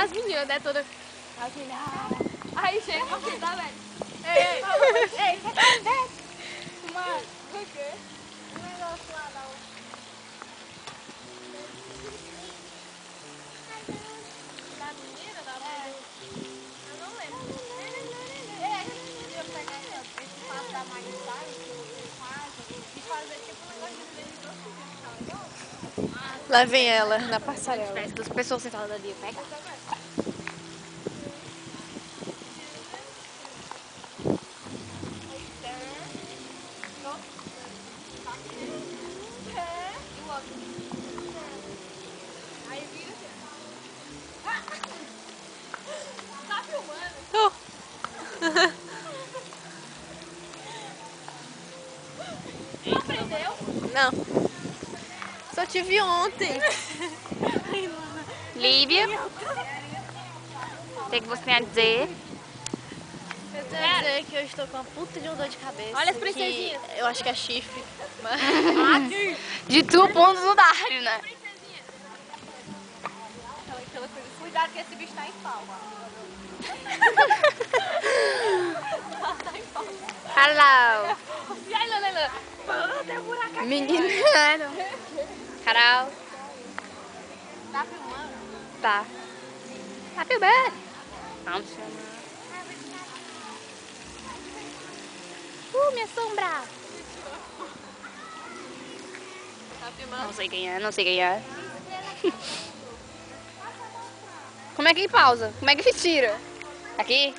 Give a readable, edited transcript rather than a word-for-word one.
As meninas, né, todas. As meninas. Aí chega pra cuidar, velho. Ei, você tá vendo? Mano, o quê? O negócio lá da outra. Da menina, da mãe? Eu não lembro. Eu pegar esse passo da magnetagem que você faz e fazer tipo um negócio de televisão, tá legal? Lá vem ela, na passarela. Parece duas pessoas sentadas ali, pega. E o outro? Aí vira assim. Tá filmando? Tô. Não aprendeu? Não. Só te vi ontem. Lívia, o que você tem a dizer? Eu tenho a dizer que eu estou com uma puta de uma dor de cabeça. Olha as princesinhas. Eu acho que é chifre. Mas... De tu, pontos no Dário, né? Aquela coisa. Cuidado que esse bicho tá em pau. Hello. E aí, Lelê? Tem um buraco aqui. Menina. Carol. Tá filmando? Tá. Tá filmando. Vamos filmar. Minha sombra. Tá filmando? Não sei quem é, não sei quem é. Como é que pausa? Como é que tira? Aqui?